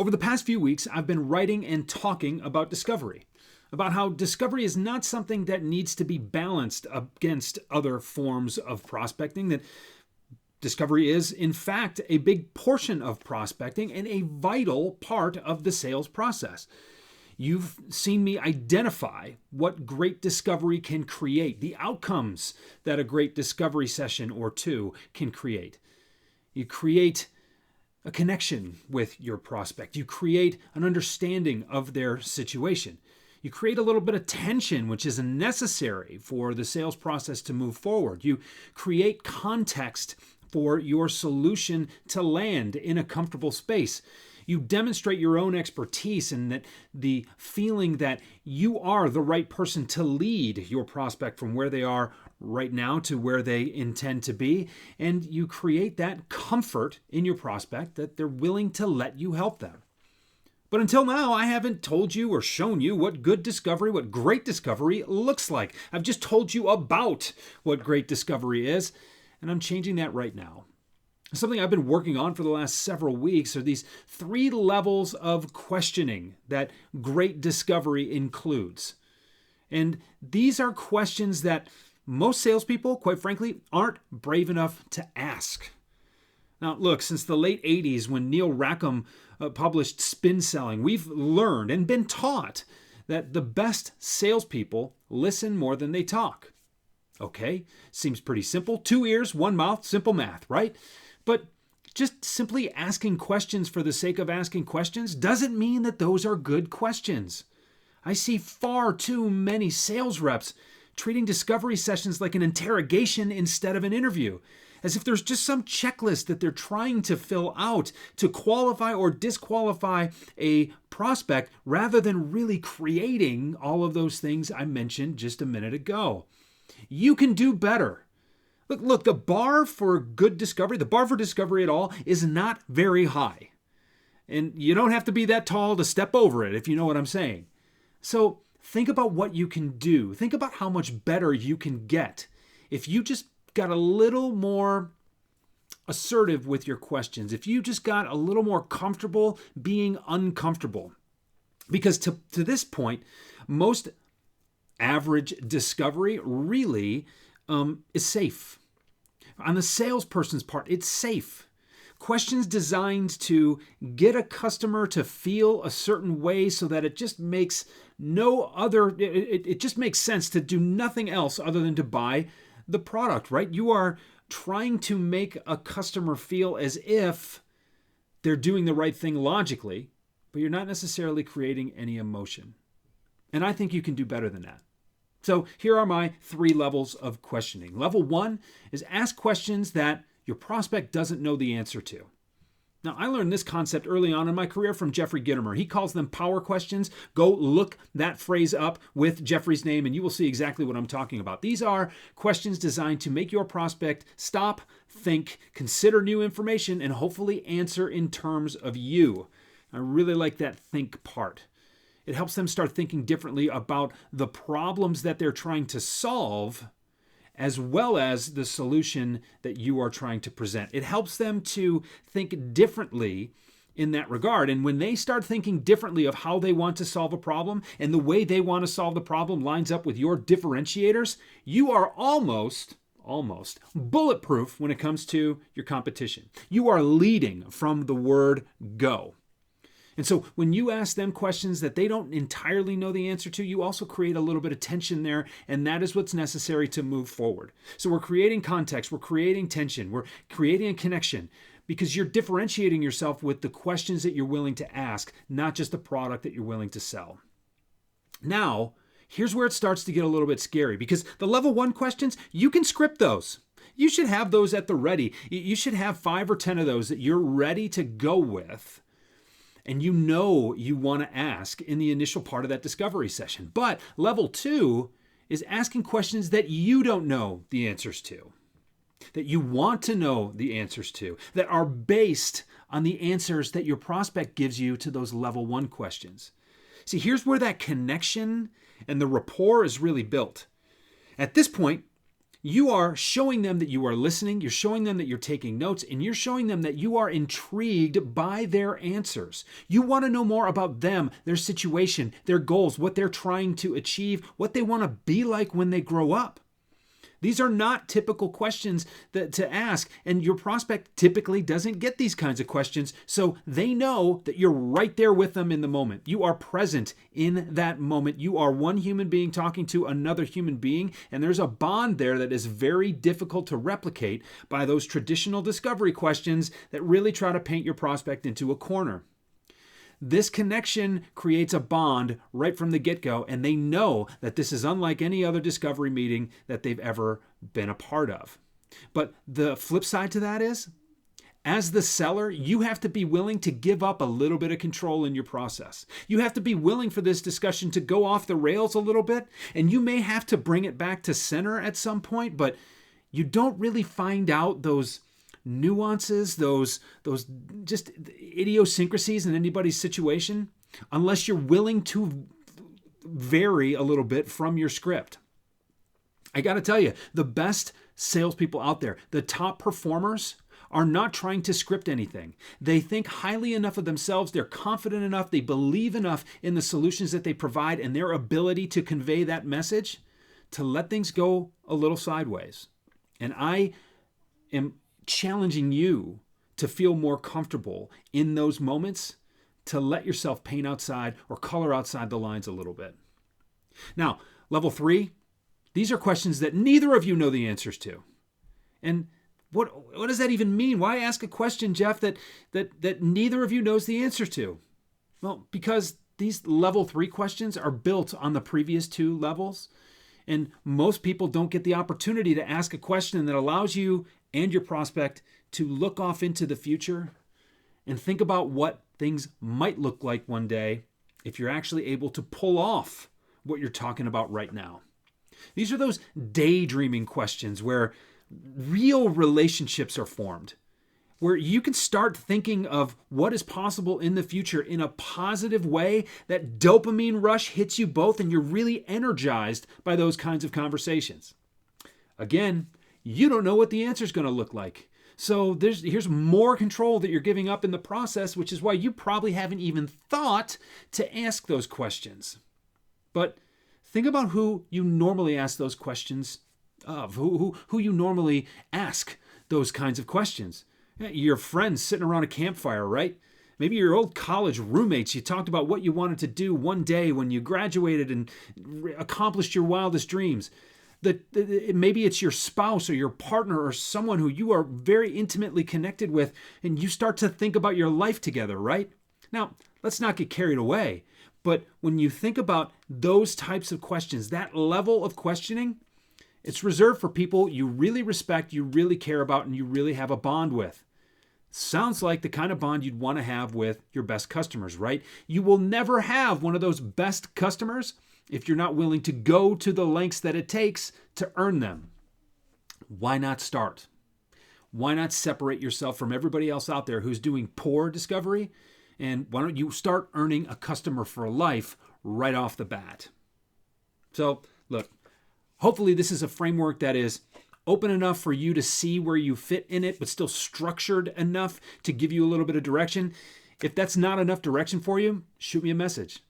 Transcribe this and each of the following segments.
Over the past few weeks, I've been writing and talking about discovery, about how discovery is not something that needs to be balanced against other forms of prospecting, that discovery is, in fact, a big portion of prospecting and a vital part of the sales process. You've seen me identify what great discovery can create, the outcomes that a great discovery session or two can create. You create a connection with your prospect. You create an understanding of their situation. You create a little bit of tension, which is necessary for the sales process to move forward. You create context for your solution to land in a comfortable space. You demonstrate your own expertise and that the feeling that you are the right person to lead your prospect from where they are right now to where they intend to be. And you create that comfort in your prospect that they're willing to let you help them. But until now, I haven't told you or shown you what good discovery, what great discovery looks like. I've just told you about what great discovery is, and I'm changing that right now. Something I've been working on for the last several weeks are these 3 levels of questioning that great discovery includes. And these are questions that most salespeople, quite frankly, aren't brave enough to ask. Now, look, since the late 80s when Neil Rackham published Spin Selling, we've learned and been taught that the best salespeople listen more than they talk. Okay, seems pretty simple. 2 ears, 1 mouth, simple math, right? But just simply asking questions for the sake of asking questions doesn't mean that those are good questions. I see far too many sales reps treating discovery sessions like an interrogation instead of an interview, as if there's just some checklist that they're trying to fill out to qualify or disqualify a prospect rather than really creating all of those things I mentioned just a minute ago. You can do better. Look, the bar for good discovery, the bar for discovery at all is not very high. And you don't have to be that tall to step over it, if you know what I'm saying. So think about what you can do. Think about how much better you can get if you just got a little more assertive with your questions, if you just got a little more comfortable being uncomfortable. Because to this point, most average discovery really is safe. On the salesperson's part, it's safe. Questions designed to get a customer to feel a certain way so that it just makes it just makes sense to do nothing else other than to buy the product, right? You are trying to make a customer feel as if they're doing the right thing logically, but you're not necessarily creating any emotion. And I think you can do better than that. So here are my 3 levels of questioning. Level 1 is ask questions that your prospect doesn't know the answer to. Now, I learned this concept early on in my career from Jeffrey Gitomer. He calls them power questions. Go look that phrase up with Jeffrey's name and you will see exactly what I'm talking about. These are questions designed to make your prospect stop, think, consider new information, and hopefully answer in terms of you. I really like that think part. It helps them start thinking differently about the problems that they're trying to solve, as well as the solution that you are trying to present. It helps them to think differently in that regard. And when they start thinking differently of how they want to solve a problem and the way they want to solve the problem lines up with your differentiators, you are almost bulletproof when it comes to your competition. You are leading from the word go. And so when you ask them questions that they don't entirely know the answer to, you also create a little bit of tension there, and that is what's necessary to move forward. So we're creating context, we're creating tension, we're creating a connection because you're differentiating yourself with the questions that you're willing to ask, not just the product that you're willing to sell. Now, here's where it starts to get a little bit scary because the level 1 questions, you can script those. You should have those at the ready. You should have 5 or 10 of those that you're ready to go with. And you know you want to ask in the initial part of that discovery session. But level 2 is asking questions that you don't know the answers to, that you want to know the answers to, that are based on the answers that your prospect gives you to those level 1 questions. See, here's where that connection and the rapport is really built. At this point, You are showing them that you are listening, you're showing them that you're taking notes, and you're showing them that you are intrigued by their answers. You want to know more about them, their situation, their goals, what they're trying to achieve, what they want to be like when they grow up. These are not typical questions to ask, and your prospect typically doesn't get these kinds of questions, so they know that you're right there with them in the moment. You are present in that moment. You are one human being talking to another human being, and there's a bond there that is very difficult to replicate by those traditional discovery questions that really try to paint your prospect into a corner. This connection creates a bond right from the get-go, and they know that this is unlike any other discovery meeting that they've ever been a part of. But the flip side to that is, as the seller, you have to be willing to give up a little bit of control in your process. You have to be willing for this discussion to go off the rails a little bit, and you may have to bring it back to center at some point, but you don't really find out those nuances, those just idiosyncrasies in anybody's situation, unless you're willing to vary a little bit from your script. I got to tell you, the best salespeople out there, the top performers, are not trying to script anything. They think highly enough of themselves, they're confident enough, they believe enough in the solutions that they provide and their ability to convey that message to let things go a little sideways. And I am challenging you to feel more comfortable in those moments, to let yourself paint outside or color outside the lines a little bit. Now, level 3, these are questions that neither of you know the answers to. And what does that even mean? Why ask a question, Jeff, that neither of you knows the answer to? Well, because these level 3 questions are built on the previous 2 levels. And most people don't get the opportunity to ask a question that allows you and your prospect to look off into the future and think about what things might look like one day if you're actually able to pull off what you're talking about right now. These are those daydreaming questions where real relationships are formed, where you can start thinking of what is possible in the future in a positive way. That dopamine rush hits you both and you're really energized by those kinds of conversations. Again, you don't know what the answer is going to look like. So here's more control that you're giving up in the process, which is why you probably haven't even thought to ask those questions. But think about who you normally ask those questions of, who you normally ask those kinds of questions. Your friends sitting around a campfire, right? Maybe your old college roommates. You talked about what you wanted to do one day when you graduated and accomplished your wildest dreams. Maybe it's your spouse or your partner or someone who you are very intimately connected with, and you start to think about your life together, right? Now, let's not get carried away, but when you think about those types of questions, that level of questioning, it's reserved for people you really respect, you really care about, and you really have a bond with. Sounds like the kind of bond you'd want to have with your best customers, right? You will never have one of those best customers if you're not willing to go to the lengths that it takes to earn them. Why not start? Why not separate yourself from everybody else out there who's doing poor discovery? And why don't you start earning a customer for life right off the bat? So, look, hopefully this is a framework that is open enough for you to see where you fit in it, but still structured enough to give you a little bit of direction. If that's not enough direction for you, shoot me a message.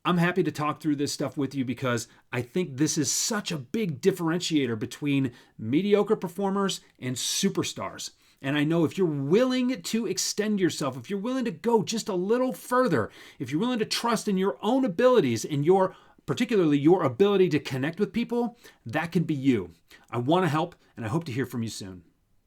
I'm happy to talk through this stuff with you because I think this is such a big differentiator between mediocre performers and superstars. And I know if you're willing to extend yourself, if you're willing to go just a little further, if you're willing to trust in your own abilities and particularly your ability to connect with people, that can be you. I want to help, and I hope to hear from you soon.